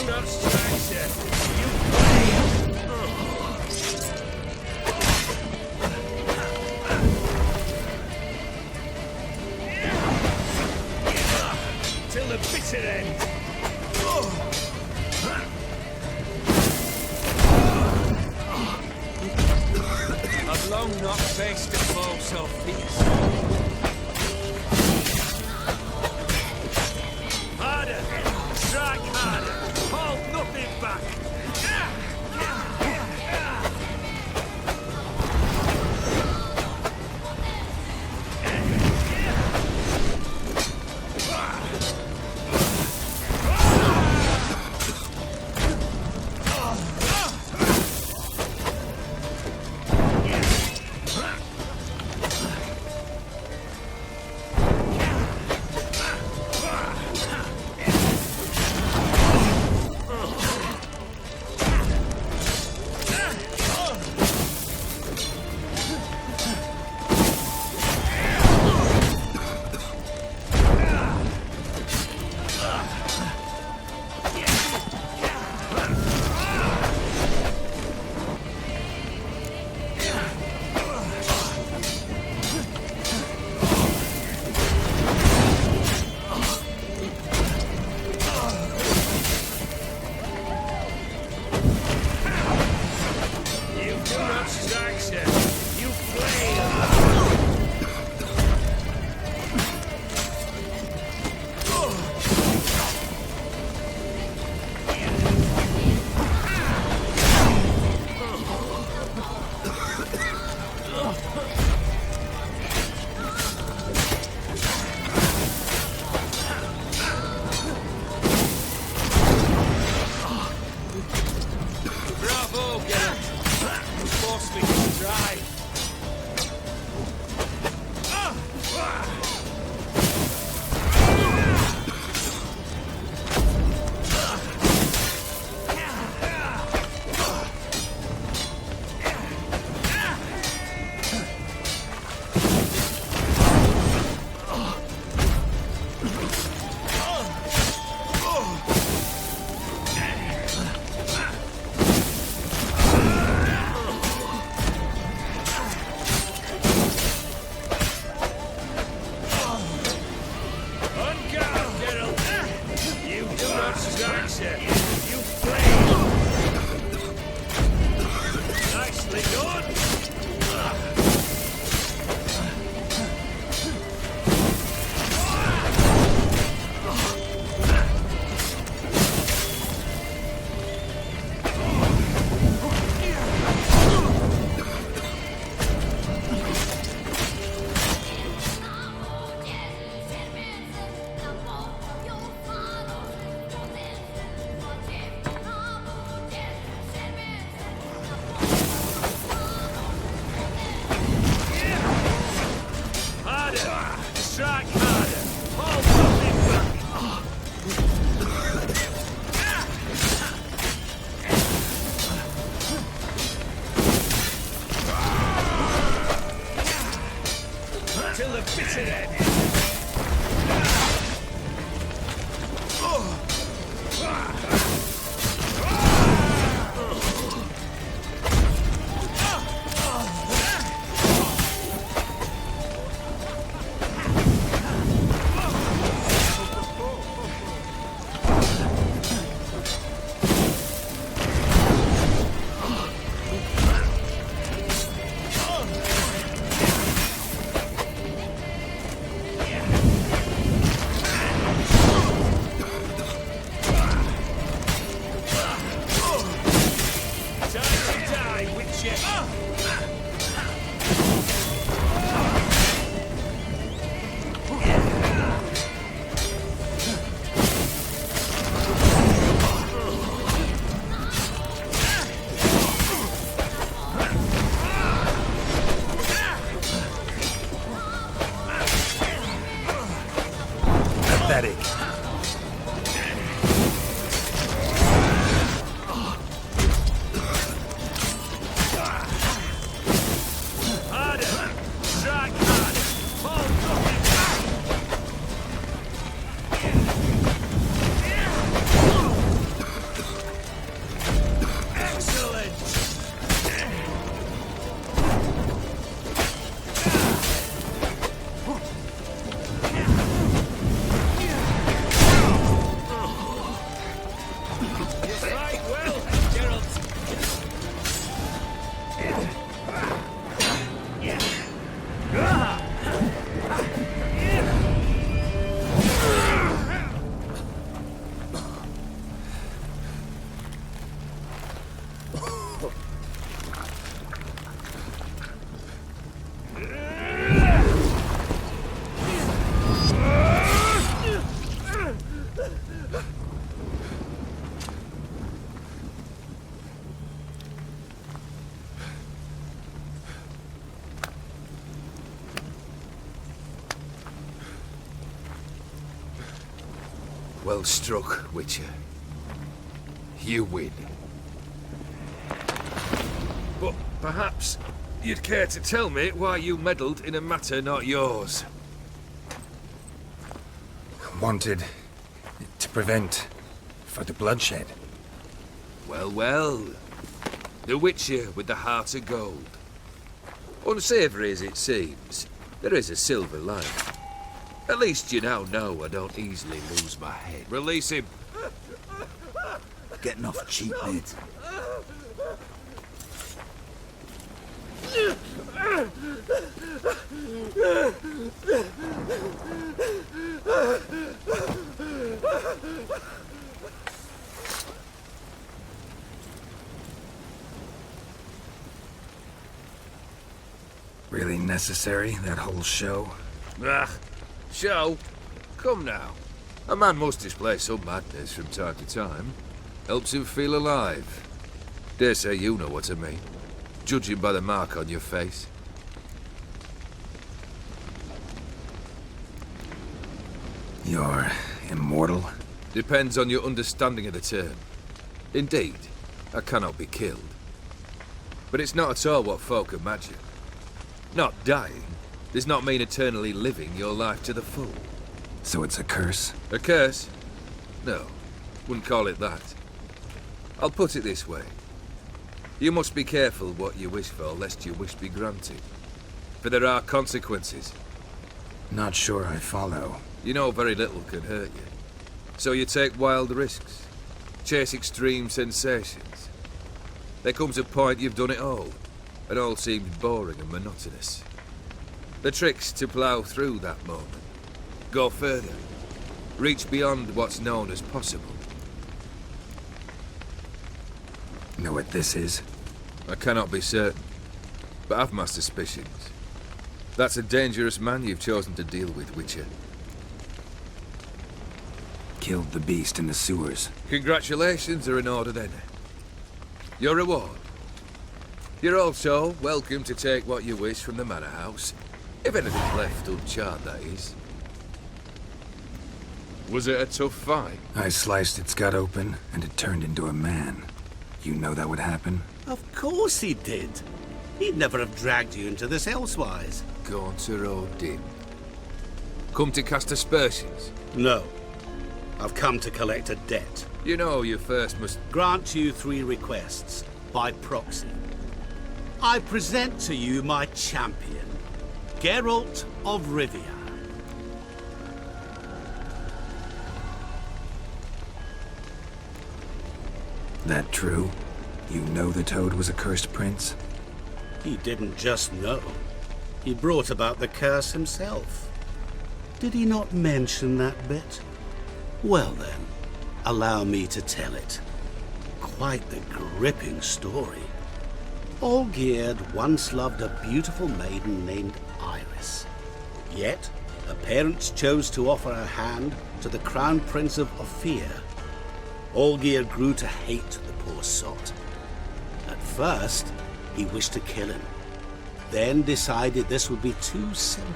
do not strike, sir. You fail. Till the bitter end. I've long not faced a foe so fierce. Harder! Strike harder! Hold nothing back! Bravo, Geralt! You forced me to strive. Nicely done! Strike harder! Hold something back! Till the bitter end! Pathetic. Well struck, Witcher. You win. But perhaps you'd care to tell me why you meddled in a matter not yours. Wanted to prevent further bloodshed. Well, well. The Witcher with the heart of gold. Unsavoury as it seems, there is a silver lining. At least you now know I don't easily lose my head. Release him. Getting off cheap, mate. Really necessary, that whole show? Ah, show? Come now. A man must display some madness from time to time. Helps him feel alive. Dare say you know what I mean. Judging by the mark on your face. You're immortal? Depends on your understanding of the term. Indeed, I cannot be killed. But it's not at all what folk imagine. Not dying does not mean eternally living your life to the full. So it's a curse? A curse? No, wouldn't call it that. I'll put it this way. You must be careful what you wish for, lest your wish be granted. For there are consequences. Not sure I follow. You know very little can hurt you. So you take wild risks. Chase extreme sensations. There comes a point you've done it all, and all seems boring and monotonous. The trick's to plough through that moment. Go further. Reach beyond what's known as possible. Know what this is? I cannot be certain, but I've my suspicions. That's a dangerous man you've chosen to deal with, Witcher. Killed the beast in the sewers. Congratulations are in order then. Your reward. You're also welcome to take what you wish from the manor house. If anything's left uncharred, that is. Was it a tough fight? I sliced its gut open, and it turned into a man. You know that would happen? Of course he did. He'd never have dragged you into this elsewise. Gaunter Odin. Come to cast aspersions? No. I've come to collect a debt. You know you first must... Grant you 3 requests, by proxy. I present to you my champion, Geralt of Rivia. That true? You know the Toad was a cursed prince? He didn't just know. He brought about the curse himself. Did he not mention that bit? Well then, allow me to tell it. Quite the gripping story. Olgierd once loved a beautiful maiden named Iris. Yet, her parents chose to offer her hand to the Crown Prince of Ophir. Olgierd grew to hate the poor sot. At first, he wished to kill him, then decided this would be too simple.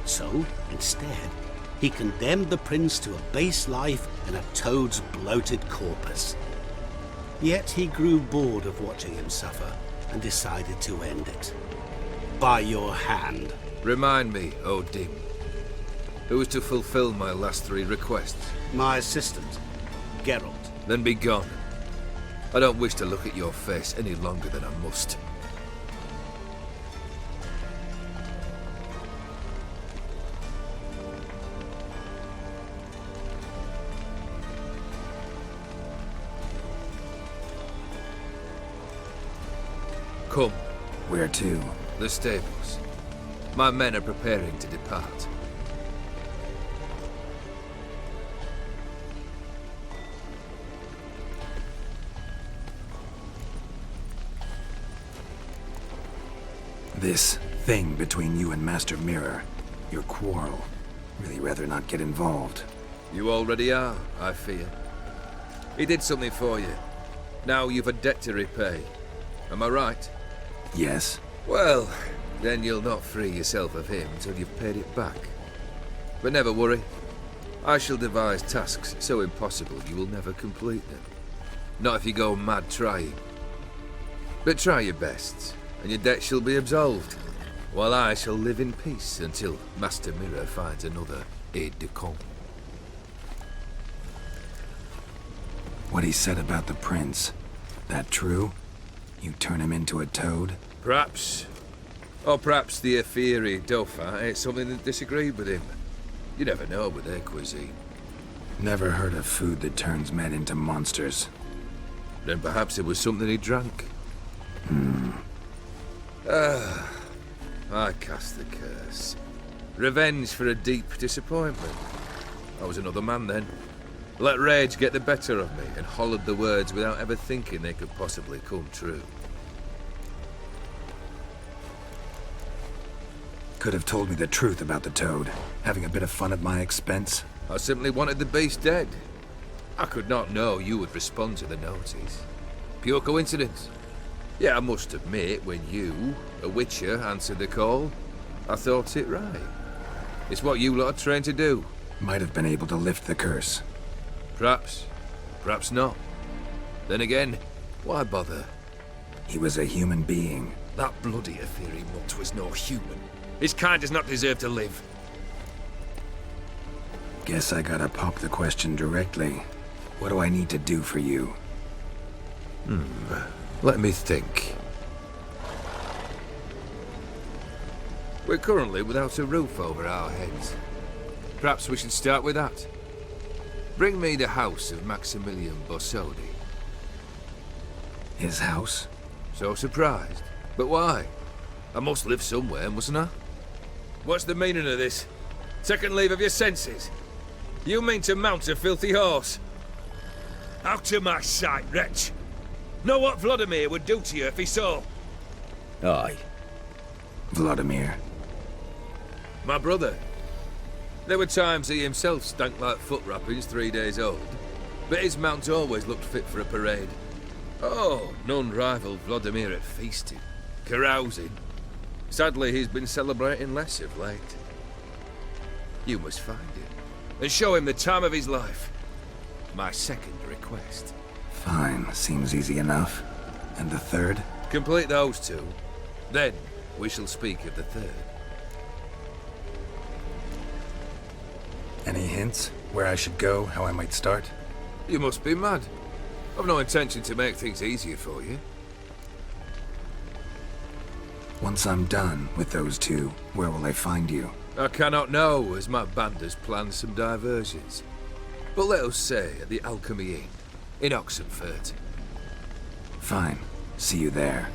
So, instead, he condemned the prince to a base life in a toad's bloated corpus. Yet he grew bored of watching him suffer and decided to end it. By your hand. Remind me, Odin. Who is to fulfill my last 3 requests? My assistant, Geralt. Then be gone. I don't wish to look at your face any longer than I must. Come. Where to? The stables. My men are preparing to depart. This thing between you and Master Mirror, your quarrel. Really rather not get involved. You already are, I fear. He did something for you. Now you've a debt to repay. Am I right? Yes. Well, then you'll not free yourself of him till you've paid it back. But never worry. I shall devise tasks so impossible you will never complete them. Not if you go mad trying. But try your best, and your debt shall be absolved, while I shall live in peace until Master Mirror finds another aide-de-camp. What he said about the prince, that true? You turn him into a toad? Perhaps. Or perhaps the Ephiri Dauphin ate something that disagreed with him. You never know with their cuisine. Never heard of food that turns men into monsters. Then perhaps it was something he drank. I cast the curse. Revenge for a deep disappointment. I was another man then. Let rage get the better of me and hollered the words without ever thinking they could possibly come true. Could have told me the truth about the toad, having a bit of fun at my expense. I simply wanted the beast dead. I could not know you would respond to the notice. Pure coincidence. Yeah, I must admit, when you, a witcher, answered the call, I thought it right. It's what you lot are trained to do. Might have been able to lift the curse. Perhaps. Perhaps not. Then again, why bother? He was a human being. That bloody Ephiri mutt was no human. His kind does not deserve to live. Guess I gotta pop the question directly. What do I need to do for you? Let me think. We're currently without a roof over our heads. Perhaps we should start with that. Bring me the house of Maximilian Bossodi. His house? So surprised. But why? I must live somewhere, mustn't I? What's the meaning of this? Second leave of your senses? You mean to mount a filthy horse? Out of my sight, wretch! Know what Vladimir would do to you if he saw? Aye. Vladimir. My brother. There were times he himself stank like foot wrappings 3 days old, but his mount always looked fit for a parade. Oh, none rivaled Vladimir at feasting, carousing. Sadly, he's been celebrating less of late. You must find him, and show him the time of his life. My second request. Fine, seems easy enough. And the third? Complete those two. Then, we shall speak of the third. Any hints? Where I should go? How I might start? You must be mad. I've no intention to make things easier for you. Once I'm done with those two, where will I find you? I cannot know, as my band has planned some diversions. But let us say at the Alchemy Inn, in Oxenfurt. Fine. See you there.